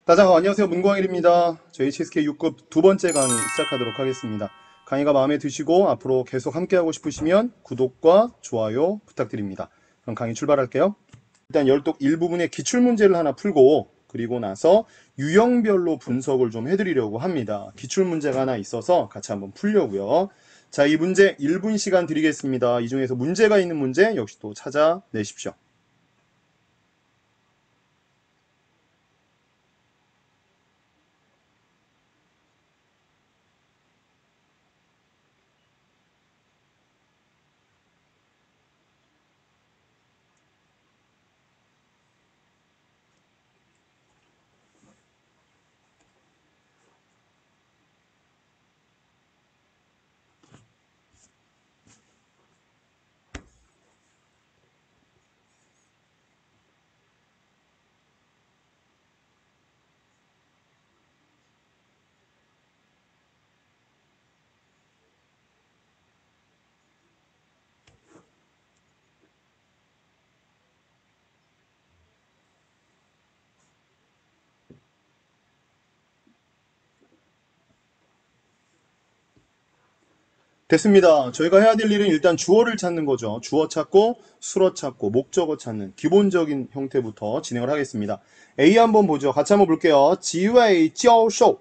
大家好, 안녕하세요. 문광일입니다. 저희 체스케 6급 두 번째 강의 시작하도록 하겠습니다. 강의가 마음에 드시고 앞으로 계속 함께하고 싶으시면 구독과 좋아요 부탁드립니다. 그럼 강의 출발할게요. 일단 열독 1부분의 기출문제를 하나 풀고 그리고 나서 유형별로 분석을 좀 해드리려고 합니다. 기출문제가 하나 있어서 같이 한번 풀려고요. 자, 이 문제 1분 시간 드리겠습니다. 이 중에서 문제가 있는 문제 역시 또 찾아내십시오. 됐습니다. 저희가 해야 될 일은 일단 주어를 찾는 거죠. 주어 찾고, 수어 찾고, 목적어 찾는 기본적인 형태부터 진행을 하겠습니다. A 한번 보죠. 같이 한번 볼게요. 지웨이教授.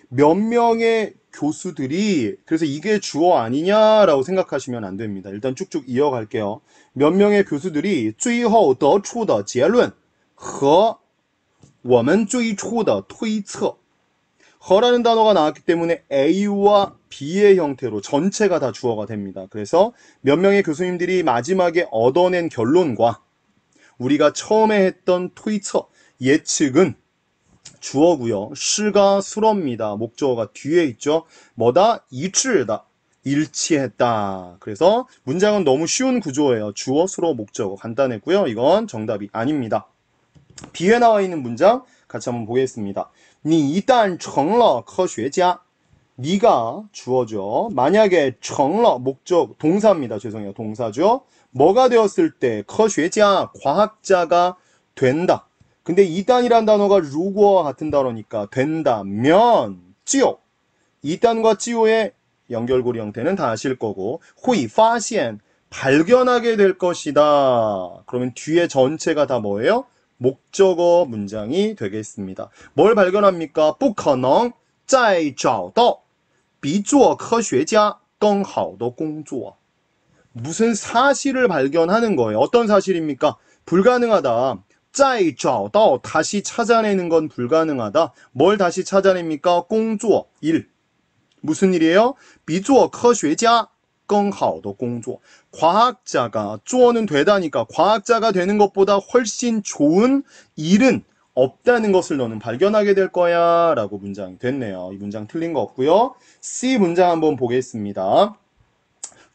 몇 명의 교수들이, 그래서 이게 주어 아니냐라고 생각하시면 안 됩니다. 일단 쭉쭉 이어갈게요. 몇 명의 교수들이 最后得出的结论和我们最初的推测 허라는 단어가 나왔기 때문에 A와 B의 형태로 전체가 다 주어가 됩니다. 그래서 몇 명의 교수님들이 마지막에 얻어낸 결론과 우리가 처음에 했던推测, 예측은 주어고요. 시가 수어입니다. 목적어가 뒤에 있죠. 뭐다? 이致다. 일치했다. 그래서 문장은 너무 쉬운 구조예요. 주어, 수어, 목적어. 간단했고요. 이건 정답이 아닙니다. B에 나와 있는 문장 같이 한번 보겠습니다. 你一旦成了科学家, 네가 주어죠. 만약에 成了 목적 동사입니다. 죄송해요. 동사죠. 뭐가 되었을 때 科学家 과학자가 된다. 근데 이단이란 단어가 如果와 같은 단어니까 된다면 就 이단과 就의 연결고리 형태는 다 아실 거고 会发现 발견하게 될 것이다. 그러면 뒤에 전체가 다 뭐예요? 목적어 문장이 되겠습니다. 뭘 발견합니까? 不可能再找到比做科学家更好的工作. 무슨 사실을 발견하는 거예요. 어떤 사실입니까? 불가능하다. 再找到 다시 찾아내는 건 불가능하다. 뭘 다시 찾아냅니까? 工作 일. 무슨 일이에요? 比做科学家更好的工作. 과학자가, 做는 되다니까 과학자가 되는 것보다 훨씬 좋은 일은 없다는 것을 너는 발견하게 될 거야 라고 문장이 됐네요. 이 문장 틀린 거 없고요. C 문장 한번 보겠습니다.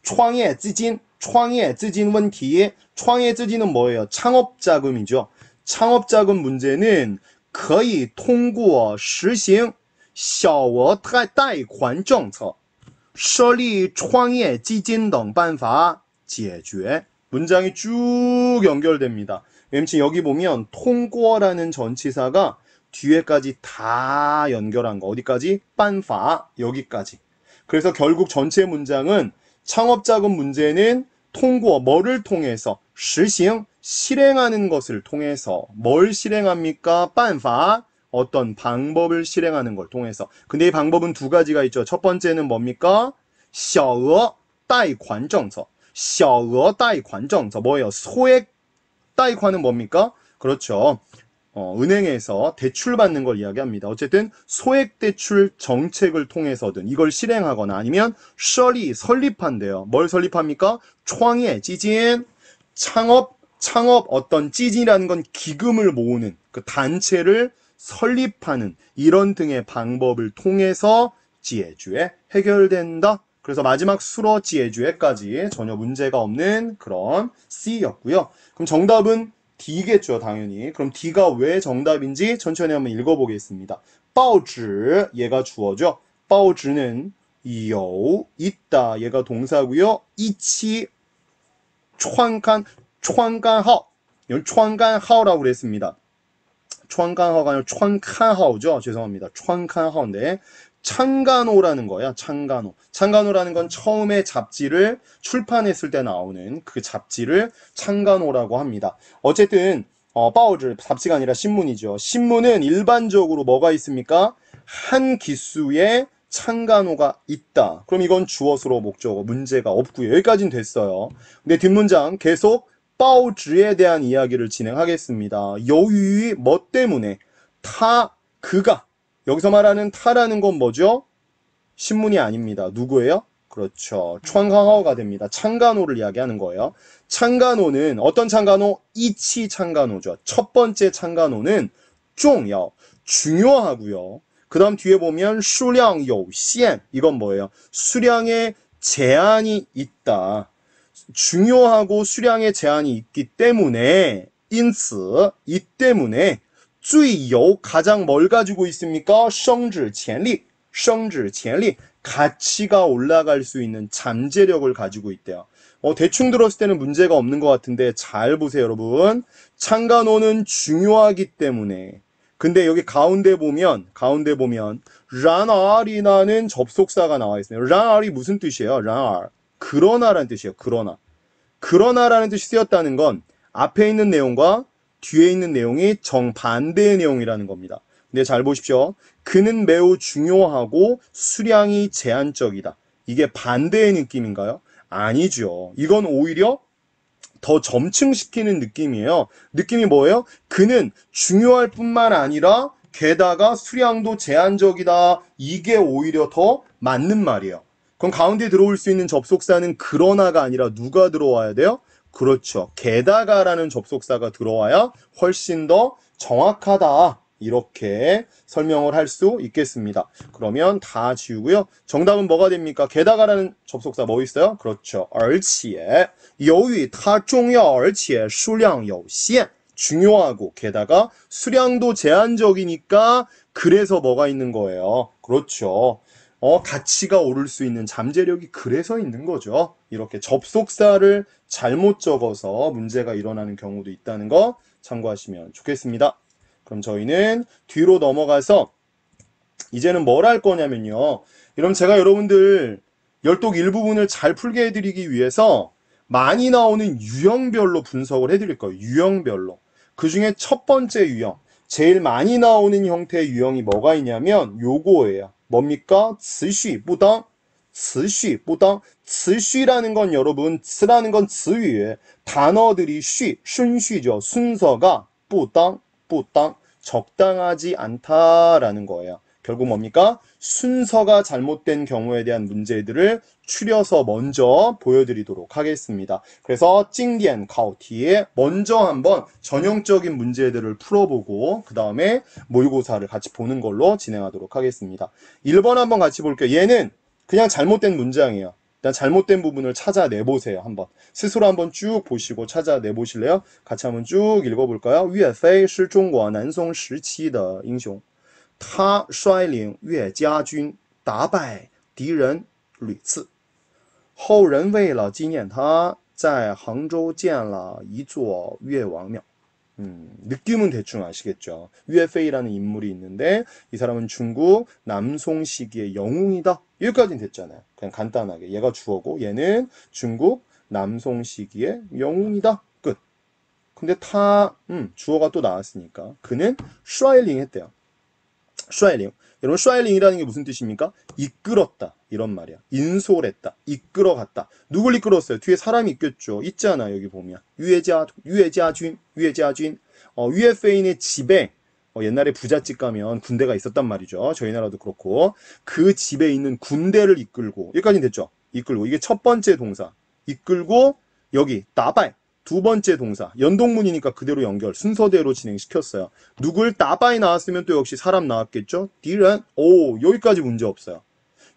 创业资金, 创业资金问题. 创业资金은 뭐예요? 창업 자금이죠. 창업 자금 문제는 可以通过实行小额贷款政策设立创业基金等办法解决. 문장이 쭉 연결됩니다. 왜냐면 여기 보면 통과라는 전치사가 뒤에까지 다 연결한 거. 어디까지? 办法 여기까지. 그래서 결국 전체 문장은 창업자금 문제는 통과 뭐를 통해서 实行 실행하는 것을 통해서 뭘 실행합니까? 办法 어떤 방법을 실행하는 걸 통해서. 근데 이 방법은 두 가지가 있죠. 첫 번째는 뭡니까? 小额贷款政策. 小额贷款政策 뭐예요? 소액 贷款은 뭡니까? 그렇죠. 은행에서 대출 받는 걸 이야기합니다. 어쨌든 소액 대출 정책을 통해서든 이걸 실행하거나 아니면 설립한대요. 뭘 설립합니까? 创业基金, 창업 어떤 찌진이라는 건 기금을 모으는 그 단체를 설립하는 이런 등의 방법을 통해서 解决 해결된다. 그래서 마지막 수로 解决까지 전혀 문제가 없는 그런 C였고요. 그럼 정답은 D겠죠, 당연히. 그럼 D가 왜 정답인지 천천히 한번 읽어보겠습니다. 报纸 얘가 주어죠. 报纸는有 있다 얘가 동사고요. 一起 创刊号이건 创刊号라고 그랬습니다. 川간하오가 아니라川칸하오죠. 죄송합니다.川칸하오인데 창간호라는 거야. 창간호. 창간호라는 건 처음에 잡지를 출판했을 때 나오는 그 잡지를 창간호라고 합니다. 어쨌든 报纸 잡지가 아니라 신문이죠. 신문은 일반적으로 뭐가 있습니까? 한 기수에 창간호가 있다. 그럼 이건 주어수로 목적어 문제가 없고요. 여기까지는 됐어요. 근데 뒷문장 계속 报纸에 대한 이야기를 진행하겠습니다.由于뭐 때문에 그가 여기서 말하는 타라는 건 뭐죠? 신문이 아닙니다. 누구예요? 그렇죠. 창간호가 됩니다. 창간호를 이야기하는 거예요. 창간호는 어떤 창간호? 이치 창간호죠. 첫 번째 창간호는 重要, 중요하고요. 그 다음 뒤에 보면 数量有限, 이건 뭐예요? 수량에 제한이 있다. 중요하고 수량에 제한이 있기 때문에 因此, 이 때문에 最有 가장 뭘 가지고 있습니까? 升值潜力, 升值潜力, 가치가 올라갈 수 있는 잠재력을 가지고 있대요. 대충 들었을 때는 문제가 없는 것 같은데 잘 보세요, 여러분. 창간호는 중요하기 때문에. 근데 여기 가운데 보면 란알이라는 접속사가 나와 있어요. 란알이 무슨 뜻이에요? 란알. 그러나라는 뜻이에요. 그러나라는 뜻이 쓰였다는 건 앞에 있는 내용과 뒤에 있는 내용이 정반대의 내용이라는 겁니다. 근데 잘 보십시오. 그는 매우 중요하고 수량이 제한적이다. 이게 반대의 느낌인가요? 아니죠. 이건 오히려 더 점층시키는 느낌이에요. 느낌이 뭐예요? 그는 중요할 뿐만 아니라 게다가 수량도 제한적이다. 이게 오히려 더 맞는 말이에요. 그럼 가운데 들어올 수 있는 접속사는 그러나가 아니라 누가 들어와야 돼요? 그렇죠. 게다가라는 접속사가 들어와야 훨씬 더 정확하다. 이렇게 설명을 할 수 있겠습니다. 그러면 다 지우고요. 정답은 뭐가 됩니까? 게다가라는 접속사 뭐 있어요? 그렇죠. 而且由于它重要而且数量有限 중요하고 게다가 수량도 제한적이니까 그래서 뭐가 있는 거예요? 그렇죠. 가치가 오를 수 있는 잠재력이 그래서 있는 거죠. 이렇게 접속사를 잘못 적어서 문제가 일어나는 경우도 있다는 거 참고하시면 좋겠습니다. 그럼 저희는 뒤로 넘어가서 이제는 뭘 할 거냐면요. 여러분 제가 여러분들 열독 일부분을 잘 풀게 해드리기 위해서 많이 나오는 유형별로 분석을 해드릴 거예요. 유형별로. 그 중에 첫 번째 유형, 제일 많이 나오는 형태의 유형이 뭐가 있냐면 요거예요. 뭡니까? 持续不当. 持续不当. 持续라는 건 여러분, 词라는 건 词语, 단어들이 序, 순序죠. 순서가 不当, 不当, 적당하지 않다라는 거예요. 결국 뭡니까? 순서가 잘못된 경우에 대한 문제들을 추려서 먼저 보여드리도록 하겠습니다. 그래서 经典考题 먼저 한번 전형적인 문제들을 풀어보고 그 다음에 모의고사를 같이 보는 걸로 진행하도록 하겠습니다. 1번 한번 같이 볼게요. 얘는 그냥 잘못된 문장이에요. 일단 잘못된 부분을 찾아내보세요. 한번 스스로 한번 쭉 보시고 찾아내보실래요? 같이 한번 쭉 읽어볼까요? 岳飞是中国南宋时期的英雄他率领岳家军打败敌人屡次后人为了纪念他在杭州建了一座岳王庙 느낌은 대충 아시겠죠? 유에페이라는 인물이 있는데 이 사람은 중국 남송 시기의 영웅이다. 여기까지는 됐잖아요. 그냥 간단하게 얘가 주어고 얘는 중국 남송 시기의 영웅이다. 끝. 근데 주어가 또 나왔으니까 그는 슈아일링 했대요. 슈아일링. 여러분 슈아일링이라는 게 무슨 뜻입니까? 이끌었다 이런 말이야. 인솔했다. 이끌어갔다. 누굴 이끌었어요? 뒤에 사람이 있겠죠. 있잖아 여기 보면. 유해자준. 유해페인의 집에 옛날에 부잣집 가면 군대가 있었단 말이죠. 저희 나라도 그렇고 그 집에 있는 군대를 이끌고 여기까지는 됐죠. 이끌고 이게 첫 번째 동사. 이끌고 여기 따바이 두 번째 동사. 연동문이니까 그대로 연결 순서대로 진행시켰어요. 누굴 따바이 나왔으면 또 역시 사람 나왔겠죠. 디런 여기까지 문제 없어요.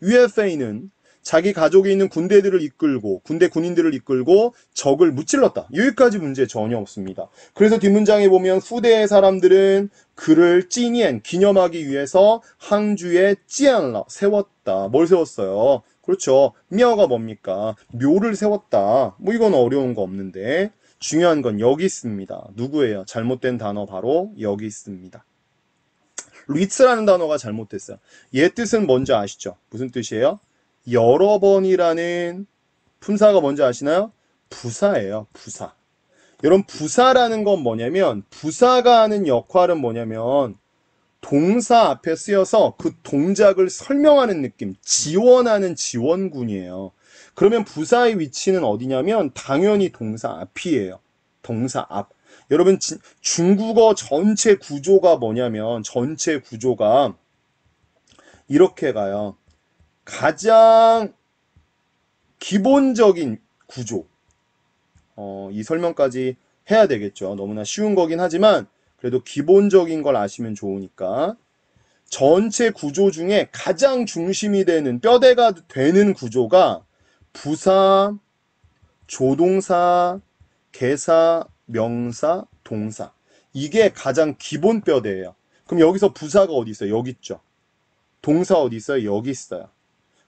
유에페이는 자기 가족에 있는 군대들을 이끌고 군대 군인들을 이끌고 적을 무찔렀다. 여기까지 문제 전혀 없습니다. 그래서 뒷문장에 보면 후대의 사람들은 그를 찐ien 기념하기 위해서 항주에 찌안라 세웠다. 뭘 세웠어요? 그렇죠. 묘가 뭡니까? 묘를 세웠다. 뭐 이건 어려운 거 없는데 중요한 건 여기 있습니다. 누구예요? 잘못된 단어 바로 여기 있습니다. 리츠라는 단어가 잘못됐어요. 얘 뜻은 뭔지 아시죠? 무슨 뜻이에요? 여러 번이라는 품사가 뭔지 아시나요? 부사예요. 부사. 여러분 부사라는 건 뭐냐면 부사가 하는 역할은 뭐냐면 동사 앞에 쓰여서 그 동작을 설명하는 느낌, 지원하는 지원군이에요. 그러면 부사의 위치는 어디냐면 당연히 동사 앞이에요. 동사 앞. 여러분 중국어 전체 구조가 뭐냐면 전체 구조가 이렇게 가요. 가장 기본적인 구조. 이 설명까지 해야 되겠죠. 너무나 쉬운 거긴 하지만 그래도 기본적인 걸 아시면 좋으니까. 전체 구조 중에 가장 중심이 되는 뼈대가 되는 구조가 부사, 조동사, 개사, 명사, 동사. 이게 가장 기본 뼈대예요. 그럼 여기서 부사가 어디 있어요? 여기 있죠. 동사 어디 있어요? 여기 있어요.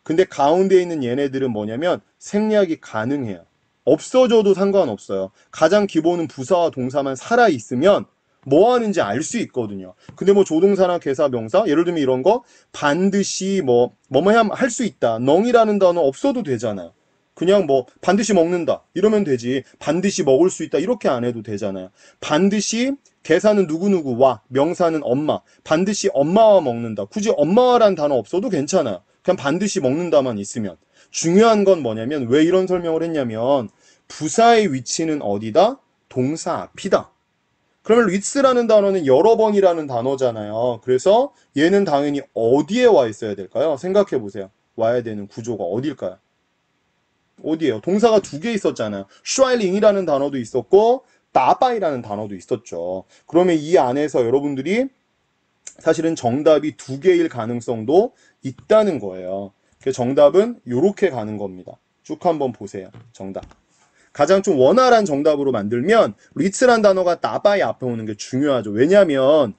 근데 가운데 있는 얘네들은 뭐냐면 생략이 가능해요. 없어져도 상관없어요. 가장 기본은 부사와 동사만 살아있으면 뭐 하는지 알 수 있거든요. 근데 뭐 조동사나 개사, 명사, 예를 들면 이런 거 반드시 뭐뭐 할 수 있다. 넝이라는 단어 없어도 되잖아요. 그냥 뭐 반드시 먹는다 이러면 되지. 반드시 먹을 수 있다 이렇게 안 해도 되잖아요. 반드시 개사는 누구누구와 명사는 엄마. 반드시 엄마와 먹는다. 굳이 엄마와란 단어 없어도 괜찮아요. 그냥 반드시 먹는다만 있으면. 중요한 건 뭐냐면 왜 이런 설명을 했냐면 부사의 위치는 어디다? 동사 앞이다. 그러면 리츠라는 단어는 여러 번이라는 단어잖아요. 그래서 얘는 당연히 어디에 와 있어야 될까요? 생각해 보세요. 와야 되는 구조가 어딜까요? 어디에요? 동사가 두 개 있었잖아요. 슈아이링이라는 단어도 있었고 따바이라는 단어도 있었죠. 그러면 이 안에서 여러분들이 사실은 정답이 두 개일 가능성도 있다는 거예요. 그래서 정답은 이렇게 가는 겁니다. 쭉 한번 보세요. 정답. 가장 좀 원활한 정답으로 만들면 리츠란 단어가 따바이 앞에 오는 게 중요하죠. 왜냐하면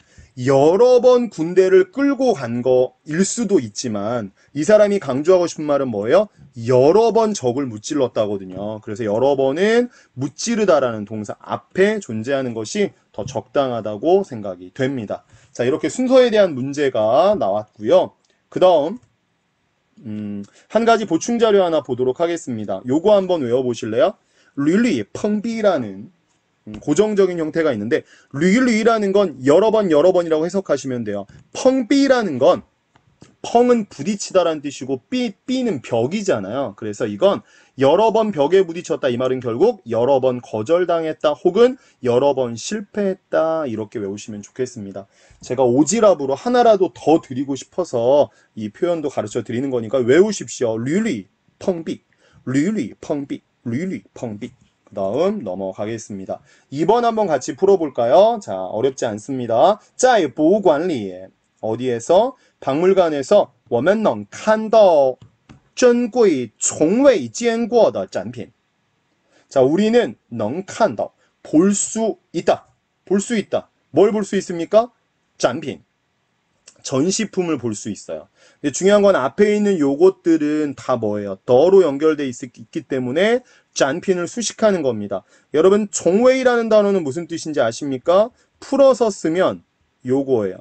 여러 번 군대를 끌고 간 거일 수도 있지만 이 사람이 강조하고 싶은 말은 뭐예요? 여러 번 적을 무찔렀다거든요. 그래서 여러 번은 무찌르다라는 동사 앞에 존재하는 것이 더 적당하다고 생각이 됩니다. 자, 이렇게 순서에 대한 문제가 나왔고요. 그 다음 한 가지 보충 자료 하나 보도록 하겠습니다. 요거 한번 외워보실래요? 류리 펑비라는 고정적인 형태가 있는데 류리라는 건 여러 번이라고 해석하시면 돼요. 펑비라는 건 펑은 부딪히다라는 뜻이고 삐는 벽이잖아요. 그래서 이건 여러 번 벽에 부딪혔다 이 말은 결국 여러 번 거절당했다 혹은 여러 번 실패했다 이렇게 외우시면 좋겠습니다. 제가 오지랖으로 하나라도 더 드리고 싶어서 이 표현도 가르쳐 드리는 거니까 외우십시오. 류리 펑비 류리 펑비 류리 펑비. 그 다음 넘어가겠습니다. 2번 한번 같이 풀어볼까요? 자, 어렵지 않습니다. 在博物馆里 어디에서? 박물관에서 我们能看到珍贵从未见过的展品. 자, 우리는 能看到 볼 수 있다. 볼 수 있다. 뭘 볼 수 있습니까? 展品. 전시품을 볼 수 있어요. 근데 중요한 건 앞에 있는 요것들은 다 뭐예요? 더로 연결돼 있기 때문에 짠핀을 수식하는 겁니다. 여러분 종웨이라는 단어는 무슨 뜻인지 아십니까? 풀어서 쓰면 요거예요.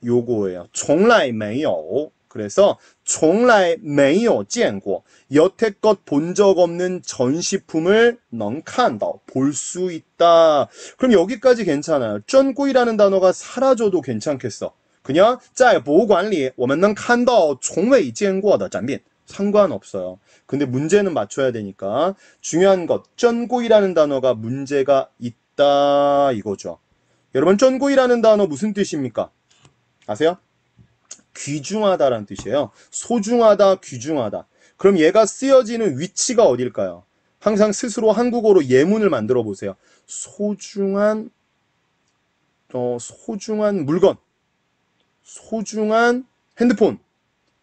요거예요. 从来没有. 그래서 从来没有见过. 여태껏 본 적 없는 전시품을 能看到. 볼 수 있다. 그럼 여기까지 괜찮아요. 珍贵라는 단어가 사라져도 괜찮겠어. 그냥 在博物馆里我们能看到从未见过的展品. 상관없어요. 근데 문제는 맞춰야 되니까 중요한 것, 珍贵라는 단어가 문제가 있다 이거죠. 여러분 珍贵라는 단어 무슨 뜻입니까? 아세요? 귀중하다라는 뜻이에요. 소중하다, 귀중하다. 그럼 얘가 쓰여지는 위치가 어딜까요? 항상 스스로 한국어로 예문을 만들어 보세요. 소중한 물건, 소중한 핸드폰.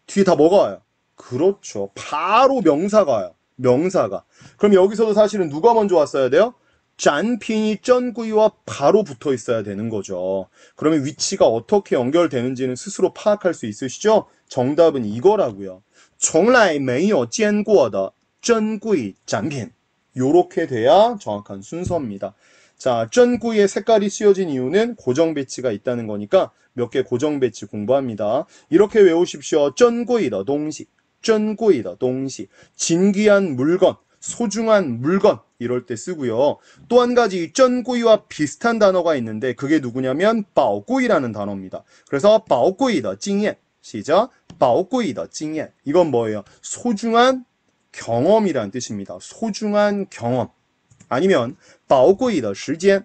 뒤에 다 뭐가 와요? 그렇죠. 바로 명사가 와요. 명사가. 그럼 여기서도 사실은 누가 먼저 왔어야 돼요? 짠핀이 쩐구이와 바로 붙어 있어야 되는 거죠. 그러면 위치가 어떻게 연결되는지는 스스로 파악할 수 있으시죠? 정답은 이거라고요. 从来没有见过的珍贵展品. 요렇게 돼야 정확한 순서입니다. 자, 쩐구이의 색깔이 씌워진 이유는 고정 배치가 있다는 거니까 몇 개 고정 배치 공부합니다. 이렇게 외우십시오. 쩐구이의 동시, 쩐구이의 동시. 진귀한 물건, 소중한 물건 이럴 때 쓰고요. 또 한 가지 쩐구이와 비슷한 단어가 있는데 그게 누구냐면 宝贵라는 단어입니다. 그래서 宝贵的经验 시작. 宝贵的经验 이건 뭐예요? 소중한 경험이란 뜻입니다. 소중한 경험. 아니면 宝贵的时间,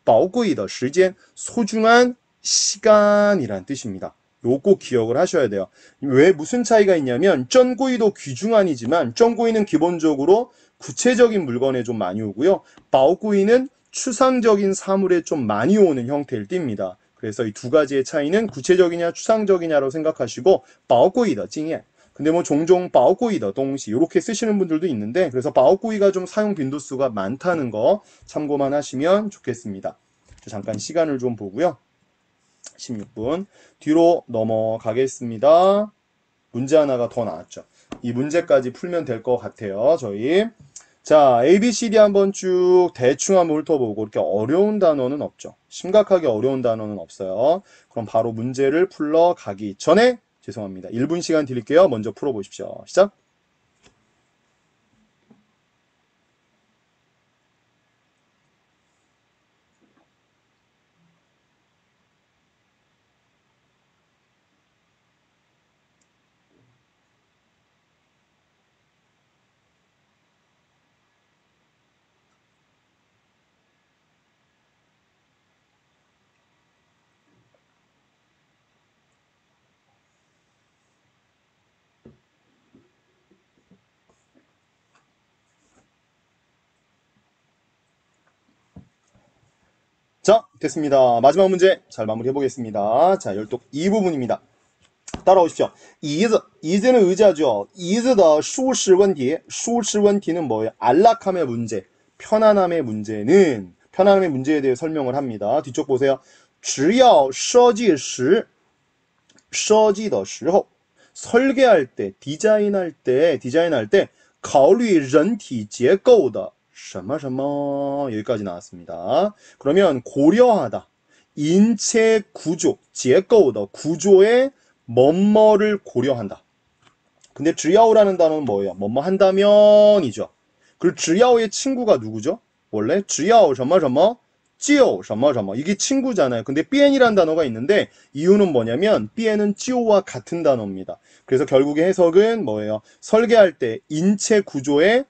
宝贵的时间 소중한 시간이란 뜻입니다. 요거 기억을 하셔야 돼요. 왜 무슨 차이가 있냐면 쩐구이도 귀중한이지만 쩐구이는 기본적으로 구체적인 물건에 좀 많이 오고요. 宝贵는 추상적인 사물에 좀 많이 오는 형태일 띱니다. 그래서 이 두 가지의 차이는 구체적이냐 추상적이냐로 생각하시고 宝贵的经验 근데 뭐 종종 宝贵的东西이렇게 쓰시는 분들도 있는데 그래서 宝贵가 좀 사용 빈도수가 많다는 거 참고만 하시면 좋겠습니다. 잠깐 시간을 좀 보고요. 16분 뒤로 넘어가겠습니다. 문제 하나가 더 나왔죠. 이 문제까지 풀면 될 것 같아요. 저희 자 ABCD 한번 쭉 대충 한번 훑어보고 이렇게 어려운 단어는 없죠. 심각하게 어려운 단어는 없어요. 그럼 바로 문제를 풀러 가기 전에 죄송합니다. 1분 시간 드릴게요. 먼저 풀어보십시오. 시작. 자, 됐습니다. 마지막 문제 잘 마무리해 보겠습니다. 자, 열독 2부분입니다. 따라오십시오. 이즈는 의자죠. 이즈의 수시問題, 수시問題는 뭐예요? 안락함의 문제, 편안함의 문제는 편안함의 문제에 대해 설명을 합니다. 뒤쪽 보세요. 只要设计时设计的时候 설계할 때, 디자인할 때考虑人体结构的什么什么 여기까지 나왔습니다. 그러면 고려하다. 인체 구조, 结构的 구조의 뭐뭐를 고려한다. 근데 只要라는 단어는 뭐예요? 뭐뭐 한다면이죠. 그리고 只要의 친구가 누구죠? 원래 只要什么什么 찌오, 什么什么 이게 친구잖아요. 근데 삐엔이라는 단어가 있는데 이유는 뭐냐면 삐엔은 찌오와 같은 단어입니다. 그래서 결국에 해석은 뭐예요? 설계할 때 인체 구조에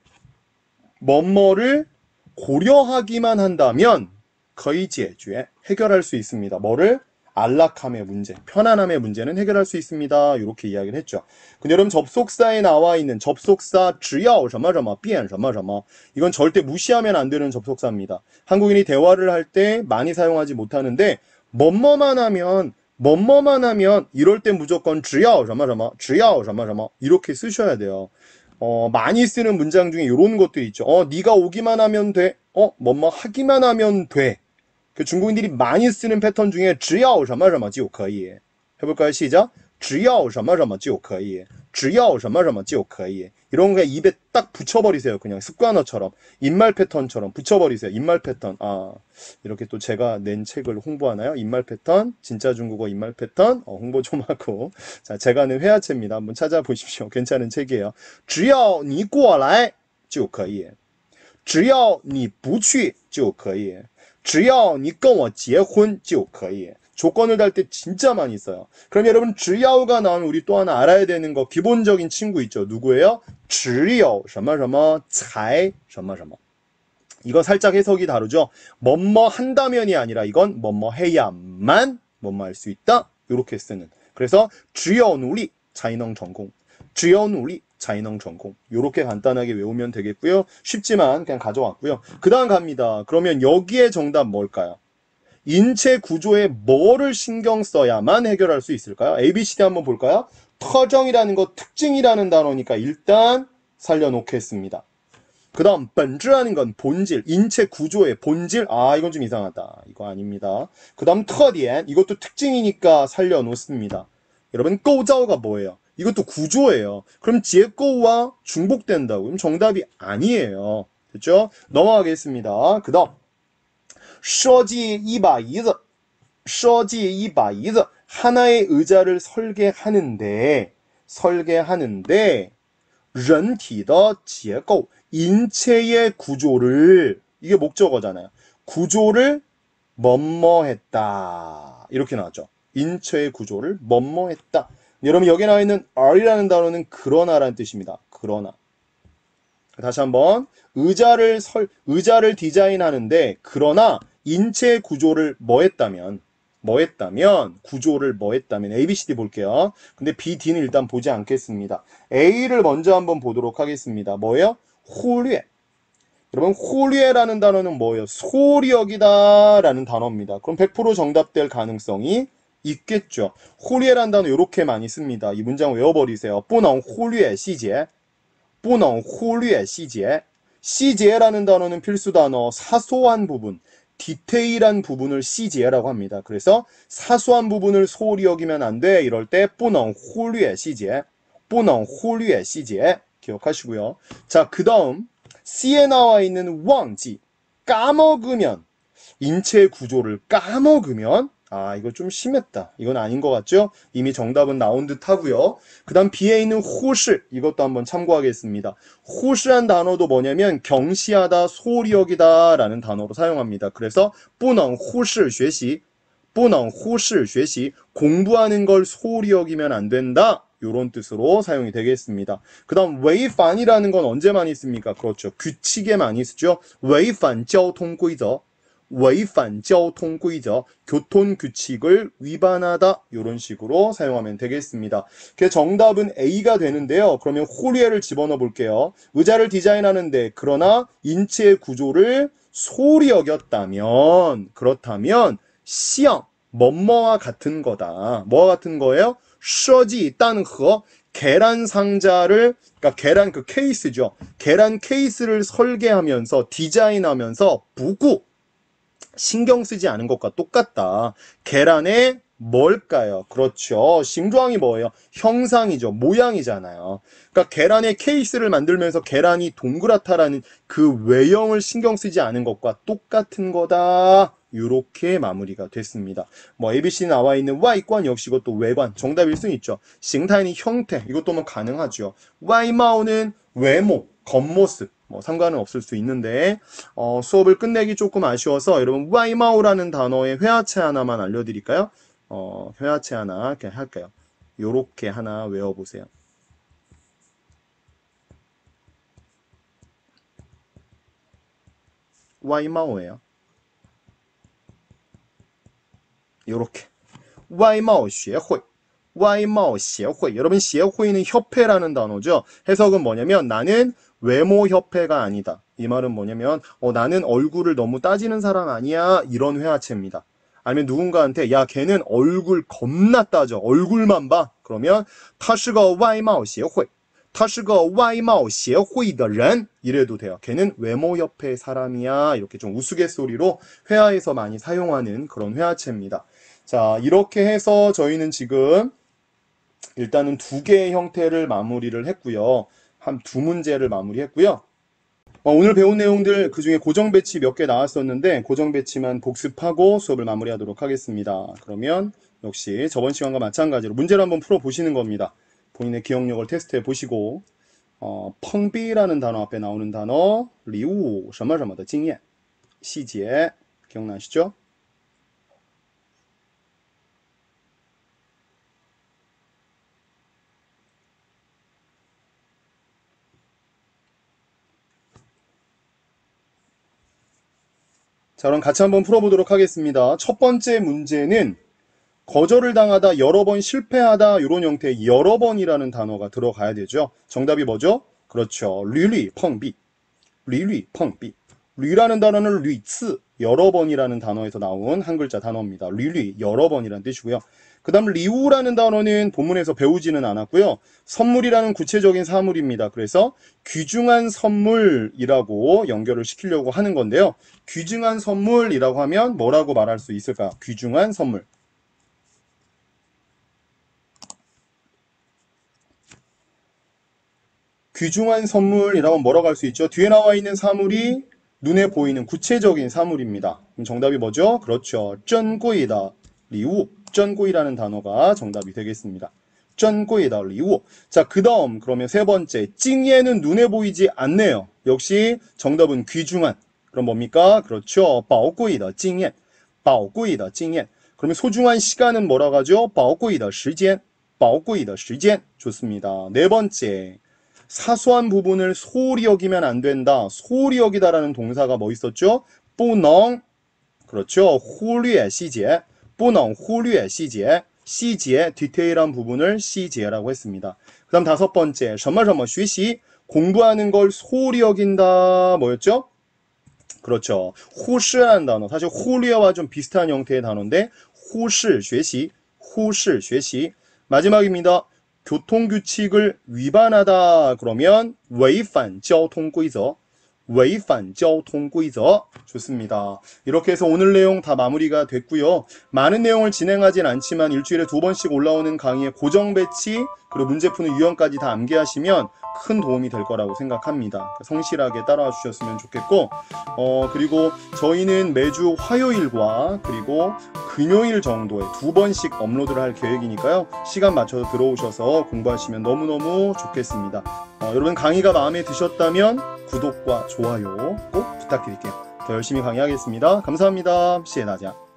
뭐뭐를 고려하기만 한다면 거의解决 해결할 수 있습니다. 뭐를? 안락함의 문제, 편안함의 문제는 해결할 수 있습니다. 이렇게 이야기를 했죠. 근데 여러분 접속사에 나와 있는 접속사 只要什么什么变什么什么 이건 절대 무시하면 안 되는 접속사입니다. 한국인이 대화를 할 때 많이 사용하지 못하는데 뭐뭐만 하면 이럴 때 무조건 只要什么什么只要什么什么 이렇게 쓰셔야 돼요. 많이 쓰는 문장 중에 이런 것들이 있죠. 네가 오기만 하면 돼. 뭐뭐 하기만 하면 돼. 그 중국인들이 많이 쓰는 패턴 중에 只要什么什么就可以 해볼까요? 시작. 只要什么什么就可以只要什么什么就可以 이런 거 입에 딱 붙여버리세요. 그냥 습관어처럼 입말 패턴처럼 붙여버리세요. 입말 패턴. 이렇게 또 제가 낸 책을 홍보하나요? 입말 패턴, 진짜 중국어 입말 패턴 홍보 좀 하고. 자, 제가 낸 회화체입니다. 한번 찾아보십시오. 괜찮은 책이에요. 只要你过来就可以只要你不去就可以只要你跟我结婚就可以 조건을 달 때 진짜 많이 써요. 그럼 여러분 只要가 나오면 우리 또 하나 알아야 되는 거 기본적인 친구 있죠. 누구예요? 只有什么什么才什么什么 이거 살짝 해석이 다르죠. 뭐뭐 한다면이 아니라 이건 뭐뭐 해야만 뭐뭐 할 수 있다. 이렇게 쓰는. 그래서 只有努力才能成功只有努力才能成功 이렇게 간단하게 외우면 되겠고요. 쉽지만 그냥 가져왔고요. 그 다음 갑니다. 그러면 여기에 정답 뭘까요? 인체 구조에 뭐를 신경 써야만 해결할 수 있을까요? ABCD 한번 볼까요? 터정이라는 거 특징이라는 단어니까 일단 살려놓겠습니다. 그 다음 本质하는 건 본질, 인체 구조의 본질. 아, 이건 좀 이상하다. 이거 아닙니다. 그 다음 特点, 이것도 특징이니까 살려놓습니다. 여러분 构造가 뭐예요? 이것도 구조예요. 그럼 结构와 중복된다고. 그럼 정답이 아니에요. 됐죠? 넘어가겠습니다. 그 다음 设计一把椅子 하나의 의자를 설계하는데 人体的结构 인체의 구조를 이게 목적어잖아요. 구조를 뭐뭐했다 이렇게 나왔죠. 인체의 구조를 뭐뭐했다. 여러분 여기 나와 있는 are이라는 단어는 그러나라는 뜻입니다. 그러나. 다시 한번 의자를 디자인하는데 그러나 인체 구조를 뭐했다면 구조를 뭐했다면 A, B, C, D 볼게요. 근데 B, D는 일단 보지 않겠습니다. A를 먼저 한번 보도록 하겠습니다. 뭐예요? 忽略. 여러분 忽略라는 단어는 뭐예요? 소홀히 여기다 라는 단어입니다. 그럼 100% 정답될 가능성이 있겠죠. 忽略라는 단어 이렇게 많이 씁니다. 이 문장 외워버리세요. 不能忽略细节不能忽略细节 细节라는 단어는 필수 단어, 사소한 부분, 디테일한 부분을细节라고 합니다. 그래서 사소한 부분을 소홀히 여기면 안 돼. 이럴 때 不能忽略细节不能忽略细节 기억하시고요. 자, 그 다음 C에 나와 있는 忘记 까먹으면 인체의 구조를 까먹으면 아, 이거 좀 심했다. 이건 아닌 것 같죠? 이미 정답은 나온 듯 하고요. 그 다음 B에 있는 忽视 이것도 한번 참고하겠습니다. 忽视한 단어도 뭐냐면 경시하다, 소홀히 여기다 라는 단어로 사용합니다. 그래서 不能忽视学习不能忽视学习 공부하는 걸 소홀히 여기면 안 된다. 요런 뜻으로 사용이 되겠습니다. 그 다음 违反이라는 건 언제 많이 씁니까? 그렇죠. 규칙에 많이 쓰죠. 违反交通规则违反交通规则 교통 규칙을 위반하다 이런 식으로 사용하면 되겠습니다. 그래서 정답은 A가 되는데요. 그러면 忽略를 집어넣어 볼게요. 의자를 디자인하는데 그러나 인체의 구조를 소홀히 여겼다면 그렇다면 시험 뭐뭐와 같은 거다. 뭐와 같은 거예요? 设计单盒 계란 상자를 그러니까 계란 그 케이스죠. 계란 케이스를 설계하면서 디자인하면서 부구 신경 쓰지 않은 것과 똑같다. 계란의 뭘까요? 그렇죠.形状이 뭐예요? 형상이죠. 모양이잖아요. 그러니까 계란의 케이스를 만들면서 계란이 동그랗다라는 그 외형을 신경 쓰지 않은 것과 똑같은 거다. 이렇게 마무리가 됐습니다. 뭐 ABC 나와 있는外观 역시 이것도 외관 정답일 수 있죠. 形态는 형태 이것도 뭐 가능하죠. 外貌는 외모 겉모습 뭐 상관은 없을 수 있는데 수업을 끝내기 조금 아쉬워서 여러분 外貌라는 단어의 회화체 하나만 알려드릴까요? 회화체 하나 이렇게 할까요? 요렇게 하나 외워보세요. 와이마오예요. 요렇게 外貌协会 外貌协会 여러분 协会는 협회라는 단어죠. 해석은 뭐냐면 나는 외모협회가 아니다. 이 말은 뭐냐면 나는 얼굴을 너무 따지는 사람 아니야. 이런 회화체입니다. 아니면 누군가한테 야 걔는 얼굴 겁나 따져. 얼굴만 봐. 그러면 他是个外貌协会他是个外貌协会的人 이래도 돼요. 걔는 외모협회 사람이야. 이렇게 좀 우스갯소리로 회화에서 많이 사용하는 그런 회화체입니다. 자, 이렇게 해서 저희는 지금 일단은 2개의 형태를 마무리를 했고요. 한 2문제를 마무리했고요. 오늘 배운 내용들 그중에 고정 배치 몇 개 나왔었는데 고정 배치만 복습하고 수업을 마무리하도록 하겠습니다. 그러면 역시 저번 시간과 마찬가지로 문제를 한번 풀어보시는 겁니다. 본인의 기억력을 테스트해 보시고 펑비라는 단어 앞에 나오는 단어 礼物什么什么的经验 细节 기억나시죠? 자, 그럼 같이 한번 풀어보도록 하겠습니다. 첫 번째 문제는 거절을 당하다, 여러 번 실패하다 이런 형태의 여러 번이라는 단어가 들어가야 되죠. 정답이 뭐죠? 그렇죠. 리리 펑비. 리리 펑비. 류라는 단어는 류츠, 여러 번이라는 단어에서 나온 한 글자 단어입니다. 류류, 여러 번이라는 뜻이고요. 그 다음 리우라는 단어는 본문에서 배우지는 않았고요. 선물이라는 구체적인 사물입니다. 그래서 귀중한 선물이라고 연결을 시키려고 하는 건데요. 귀중한 선물이라고 하면 뭐라고 말할 수 있을까요? 귀중한 선물. 귀중한 선물이라고 뭐라고 할 수 있죠? 뒤에 나와 있는 사물이 눈에 보이는 구체적인 사물입니다. 그럼 정답이 뭐죠? 그렇죠. 珍贵的 리우. 珍贵라는 단어가 정답이 되겠습니다. 珍贵的 리우. 자, 그 다음 그러면 세 번째. 찡예는 눈에 보이지 않네요. 역시 정답은 귀중한. 그럼 뭡니까? 그렇죠. 宝贵的 찡예. 宝贵的 찡예. 그러면 소중한 시간은 뭐라고 하죠? 宝贵的时间. 宝贵的时间. 좋습니다. 네 번째. 사소한 부분을 소홀히 여기면 안 된다. 소홀히 여기다라는 동사가 뭐 있었죠? 不能 그렇죠. 忽略细节不能忽略细节细节디테일한 부분을 细节라고 했습니다. 그 다음 다섯 번째 什么什么学习 공부하는 걸 소홀히 여긴다. 뭐였죠? 그렇죠. 忽视라는 단어 사실 忽略와 좀 비슷한 형태의 단어인데 忽视学习 忽视学习 마지막입니다. 교통규칙을 위반하다 그러면 违反交通规则违反交通规则 좋습니다. 이렇게 해서 오늘 내용 다 마무리가 됐고요. 많은 내용을 진행하진 않지만 일주일에 2번씩 올라오는 강의의 고정 배치 그리고 문제 푸는 유형까지 다 암기하시면 큰 도움이 될 거라고 생각합니다. 성실하게 따라와 주셨으면 좋겠고 그리고 저희는 매주 화요일과 그리고 금요일 정도에 2번씩 업로드를 할 계획이니까요. 시간 맞춰서 들어오셔서 공부하시면 너무너무 좋겠습니다. 여러분 강의가 마음에 드셨다면 구독과 좋아요 꼭 부탁드릴게요. 더 열심히 강의하겠습니다. 감사합니다. 谢谢大家。